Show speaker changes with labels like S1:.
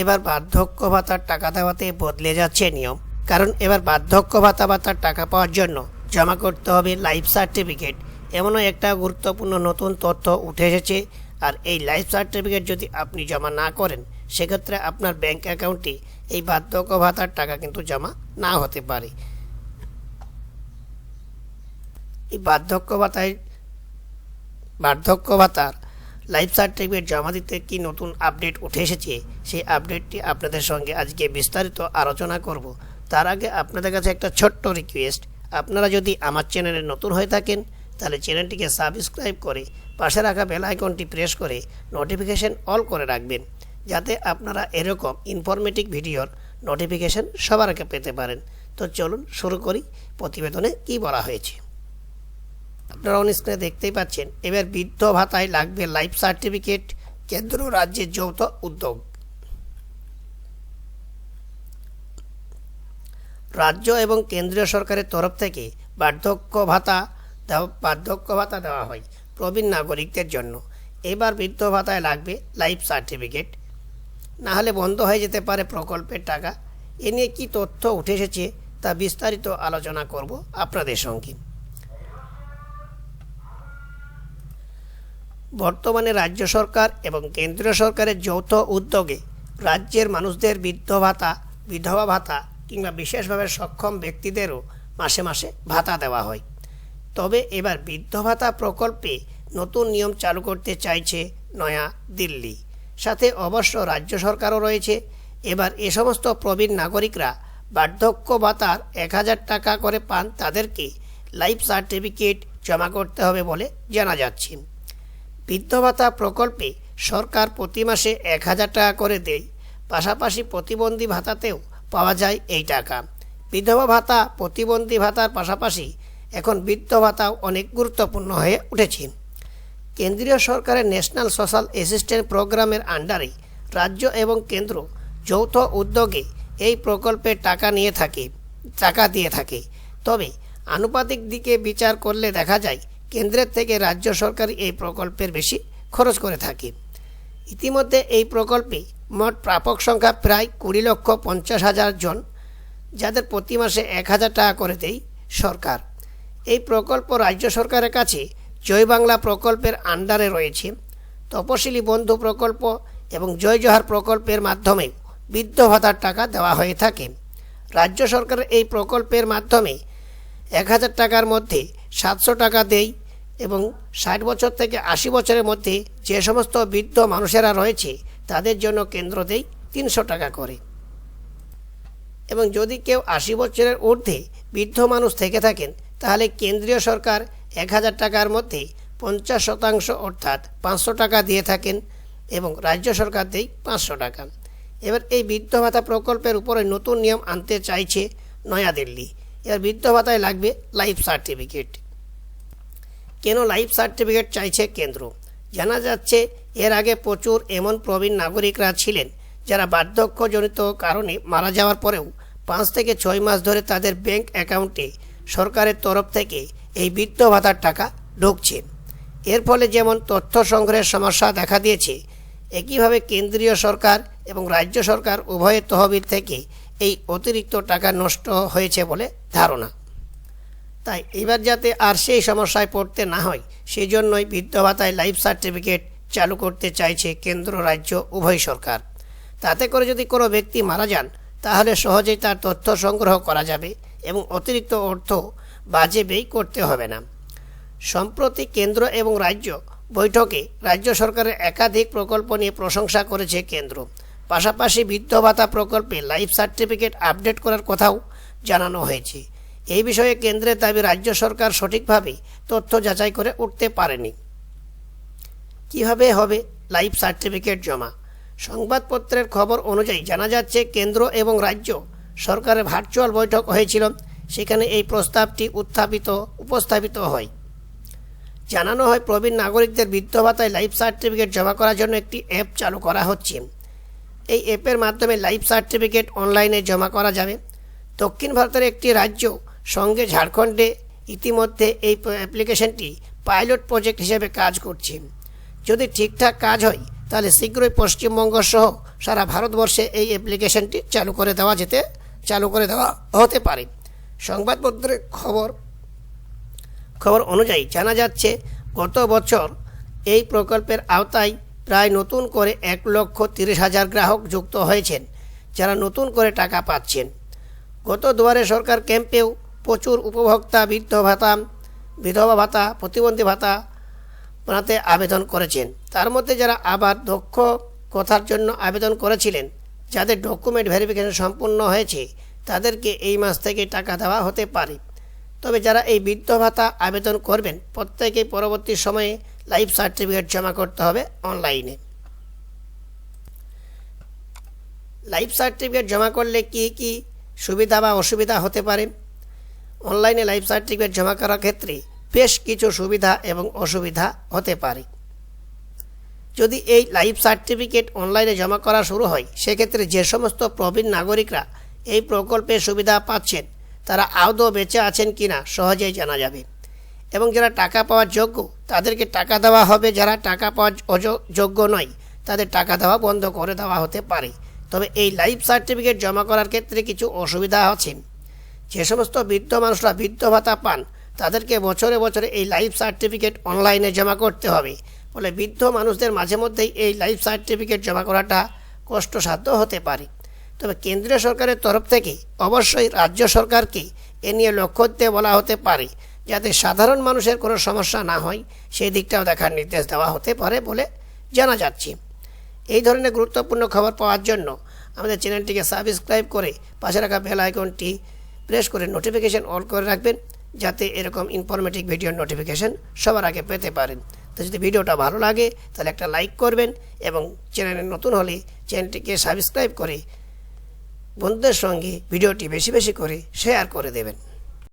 S1: এবার বার্ধক্য ভাতার টাকা দেওয়াতে বদলে যাচ্ছে নিয়ম। কারণ এবার বার্ধক্য ভাতা বা তার টাকা পাওয়ার জন্য জমা করতে হবে লাইফ সার্টিফিকেট। এমনও একটা গুরুত্বপূর্ণ নতুন তথ্য উঠে এসেছে। আর এই লাইফ সার্টিফিকেট যদি আপনি জমা না করেন, সেক্ষেত্রে আপনার ব্যাংক অ্যাকাউন্টে এই বার্ধক্য ভাতার টাকা কিন্তু জমা না হতে পারে। এই বার্ধক্য ভাতার লাইফ সার্টিফিকেট জমা দিতে কি নতুন আপডেট উঠে এসেছে, সেই আপডেটটি আপনাদের সঙ্গে আজকে বিস্তারিত আলোচনা করব। তার আগে আপনাদের কাছে একটা ছোট্ট রিকোয়েস্ট, আপনারা যদি আমার চ্যানেলে নতুন হয়ে থাকেন তাহলে চ্যানেলটিকে সাবস্ক্রাইব করে পাশে রাখা বেল আইকনটি প্রেস করে নোটিফিকেশন অল করে রাখবেন, যাতে আপনারা এরকম ইনফরমেটিভ ভিডিওর নোটিফিকেশন সবার আগে পেতে পারেন। তো চলুন শুরু করি প্রতিবেদনে কি বলা হয়েছে। আপনারা অন স্ক্রিনে দেখতেই পাচ্ছেন, এবার বৃদ্ধ ভাতায় লাগবে লাইফ সার্টিফিকেট, কেন্দ্র রাজ্যের যৌথ উদ্যোগ। রাজ্য এবং কেন্দ্রীয় সরকারের তরফ থেকে বার্ধক্য ভাতা দেওয়া হয় প্রবীণ নাগরিকদের জন্য। এবার বৃদ্ধ ভাতায় লাগবে লাইফ সার্টিফিকেট, না হলে বন্ধ হয়ে যেতে পারে প্রকল্পের টাকা। এ নিয়ে কী তথ্য উঠে এসেছে তা বিস্তারিত আলোচনা করব আপনাদের সঙ্গে। বর্তমানে রাজ্য সরকার এবং কেন্দ্রীয় সরকারের যৌথ উদ্যোগে রাজ্যের মানুষদের বৃদ্ধ ভাতা, বিধবা ভাতা কিংবা বিশেষভাবে সক্ষম ব্যক্তিদেরও মাসে মাসে ভাতা দেওয়া হয়। তবে এবার বৃদ্ধ ভাতা প্রকল্পে নতুন নিয়ম চালু করতে চাইছে নয়া দিল্লি। সাথে অবশ্য রাজ্য সরকারও রয়েছে। এবার এ সমস্ত প্রবীণ নাগরিকরা বার্ধক্য ভাতার 1000 টাকা করে পান, তাদেরকে লাইফ সার্টিফিকেট জমা করতে হবে বলে জানা যাচ্ছে। বৃদ্ধ ভাতা প্রকল্পে সরকার প্রতি মাসে 1000 টাকা করে দেয়। পাশাপাশি প্রতিবন্ধী ভাতাতেও পাওয়া যায় এই টাকা। বিধবা ভাতা, প্রতিবন্ধী ভাতার পাশাপাশি এখন বৃদ্ধ ভাতাও অনেক গুরুত্বপূর্ণ হয়ে উঠেছে। কেন্দ্রীয় সরকারের ন্যাশনাল সোশ্যাল অ্যাসিস্ট্যান্স প্রোগ্রামের আন্ডারে রাজ্য এবং কেন্দ্র যৌথ উদ্যোগে এই প্রকল্পের টাকা দিয়ে থাকে। তবে আনুপাতিক দিকে বিচার করলে দেখা যায় কেন্দ্রের থেকে রাজ্য সরকার এই প্রকল্পের বেশি খরচ করে থাকে। ইতিমধ্যে এই প্রকল্পে মোট প্রাপক সংখ্যা প্রায় 20,50,000 জন, যাদের প্রতি মাসে 1000 টাকা করে দেয় সরকার। এই প্রকল্প রাজ্য সরকারের কাছে জয় বাংলা প্রকল্পের আন্ডারে রয়েছে। তপশিলি বন্ধু প্রকল্প এবং জয় জোহার প্রকল্পের মাধ্যমে বৃদ্ধ ভাতার টাকা দেওয়া হয়ে থাকে। রাজ্য সরকারের এই প্রকল্পের মাধ্যমে 1000 টাকার মধ্যে 700 টাকা দেয় এবং 60 বছর থেকে 80 বছরের মধ্যে যে সমস্ত বৃদ্ধ মানুষেরা রয়েছে তাদের জন্য কেন্দ্র দেয় 300 টাকা করে। এবং যদি কেউ 80 বছরের ঊর্ধ্বে বৃদ্ধ মানুষ থেকে থাকেন তাহলে কেন্দ্রীয় সরকার 1000 টাকার মধ্যে 50% অর্থাৎ 500 টাকা দিয়ে থাকেন এবং রাজ্য সরকার দেয় 500 টাকা। এবার এই বৃদ্ধ ভাতা প্রকল্পের উপরে নতুন নিয়ম আনতে চাইছে নয়াদিল্লি। এবার বৃদ্ধ ভাতায় লাগবে লাইফ সার্টিফিকেট। কেন লাইফ সার্টিফিকেট চাইছে কেন্দ্র? জানা যাচ্ছে এর আগে প্রচুর এমন প্রবীণ নাগরিকরা ছিলেন যারা বার্ধক্যজনিত কারণে মারা যাওয়ার পরেও 5 থেকে 6 মাস ধরে তাদের ব্যাংক অ্যাকাউন্টে সরকারের তরফ থেকে এই বৃদ্ধ ভাতার টাকা ঢুকছে। এর ফলে যেমন তথ্য সংগ্রহের সমস্যা দেখা দিয়েছে, একইভাবে কেন্দ্রীয় সরকার এবং রাজ্য সরকার উভয়ের তহবিল থেকে এই অতিরিক্ত টাকা নষ্ট হয়েছে বলে ধারণা। তাই এবার যাতে আর সেই সমস্যায় পড়তে না হয়, সেই জন্যই বৃদ্ধ ভাতায় লাইফ সার্টিফিকেট চালু করতে চাইছে কেন্দ্র রাজ্য উভয় সরকার। তাতে করে যদি কোনো ব্যক্তি মারা যান তাহলে সহজেই তার তথ্য সংগ্রহ করা যাবে এবং অতিরিক্ত অর্থ বাজে ব্যয় করতে হবে না। সম্প্রতি কেন্দ্র এবং রাজ্য বৈঠকে রাজ্য সরকারের একাধিক প্রকল্প নিয়ে প্রশংসা করেছে কেন্দ্র। পাশাপাশি বৃদ্ধ ভাতা প্রকল্পে লাইফ সার্টিফিকেট আপডেট করার কথাও জানানো হয়েছে। এই বিষয়ে কেন্দ্রের দাবি রাজ্য সরকার সঠিকভাবে তথ্য যাচাই করে উঠতে পারেনি। কিভাবে হবে লাইফ সার্টিফিকেট জমা? সংবাদপত্রের খবর অনুযায়ী জানা যাচ্ছে কেন্দ্র এবং রাজ্য সরকারের ভার্চুয়াল বৈঠক হয়েছিল, সেখানে এই প্রস্তাবটি উপস্থাপিত হয়। জানানো হয় প্রবীণ নাগরিকদের বৃদ্ধ ভাতায় লাইফ সার্টিফিকেট জমা করার জন্য একটি অ্যাপ চালু করা হচ্ছে। এই অ্যাপের মাধ্যমে লাইফ সার্টিফিকেট অনলাইনে জমা করা যাবে। দক্ষিণ ভারতের একটি রাজ্য সঙ্গে ঝাড়খণ্ডে ইতিমধ্যে এই অ্যাপ্লিকেশনটি পাইলট প্রজেক্ট হিসেবে কাজ করছে। যদি ঠিকঠাক কাজ হয় তাহলে শীঘ্রই পশ্চিমবঙ্গ সহ সারা ভারতবর্ষে এই অ্যাপ্লিকেশনটি চালু করে দেওয়া হতে পারে। সংবাদপত্রের খবর অনুযায়ী জানা যাচ্ছে, গত বছর এই প্রকল্পের আওতায় প্রায় নতুন করে 1,30,000 গ্রাহক যুক্ত হয়েছেন, যারা নতুন করে টাকা পাচ্ছেন। গত দুয়ারে সরকার ক্যাম্পেও প্রচুর উপভোক্তা বৃদ্ধ ভাতা, বিধবা ভাতা, প্রতিবন্ধী ভাতা বানাতে আবেদন করেছেন। তার মধ্যে যারা আবার দক্ষ কথার জন্য আবেদন করেছিলেন, যাদের ডকুমেন্ট ভেরিফিকেশন সম্পূর্ণ হয়েছে, তাদেরকে এই মাস থেকে টাকা দেওয়া হতে পারে। তবে যারা এই বৃদ্ধ ভাতা আবেদন করবেন, প্রত্যেকেই পরবর্তী সময়ে লাইফ সার্টিফিকেট জমা করতে হবে অনলাইনে। লাইফ সার্টিফিকেট জমা করলে কি কি সুবিধা বা অসুবিধা হতে পারে? অনলাইনে লাইফ সার্টিফিকেট জমা করার ক্ষেত্রে বেশ কিছু সুবিধা এবং অসুবিধা হতে পারে। যদি এই লাইফ সার্টিফিকেট অনলাইনে জমা করা শুরু হয়, সেক্ষেত্রে যে সমস্ত প্রবীণ নাগরিকরা এই প্রকল্পের সুবিধা পাচ্ছেন, তারা আদৌ বেঁচে আছেন কিনা সহজেই জানা যাবে। এবং যারা টাকা পাওয়ার যোগ্য, তাদেরকে টাকা দেওয়া হবে। যারা টাকা পাওয়ার যোগ্য নয়, তাদের টাকা দেওয়া বন্ধ করে দেওয়া হতে পারে। তবে এই লাইফ সার্টিফিকেট জমা করার ক্ষেত্রে কিছু অসুবিধা আছে। যে সমস্ত বৃদ্ধ মানুষরা বৃদ্ধ ভাতা পান, তাদেরকে বছরে বছরে এই লাইফ সার্টিফিকেট অনলাইনে জমা করতে হবে। ফলে বৃদ্ধ মানুষদের মাঝে মধ্যেই এই লাইফ সার্টিফিকেট জমা করাটা কষ্টসাধ্য হতে পারে। তবে কেন্দ্রীয় সরকারের তরফ থেকে অবশ্যই রাজ্য সরকারকে এ নিয়ে লক্ষ্য দিতে বলা হতে পারে, যাতে সাধারণ মানুষের কোনো সমস্যা না হয়, সেই দিকটাও দেখার নির্দেশ দেওয়া হতে পারে বলে জানা যাচ্ছে। এই ধরনের গুরুত্বপূর্ণ খবর পাওয়ার জন্য আমাদের চ্যানেলটিকে সাবস্ক্রাইব করে পাশে রাখা বেল আইকনটি প্রেস করে নোটিফিকেশন অন করে রাখবেন, যাতে এরকম ইনফরমেটিভ ভিডিওর নোটিফিকেশন সবার আগে পেতে পারেন। তো যদি ভিডিওটা ভালো লাগে তাহলে একটা লাইক করবেন, এবং চ্যানেলে নতুন হলে চ্যানেলটিকে সাবস্ক্রাইব করে বন্ধুদের সঙ্গে ভিডিওটি বেশি বেশি করে শেয়ার করে দেবেন।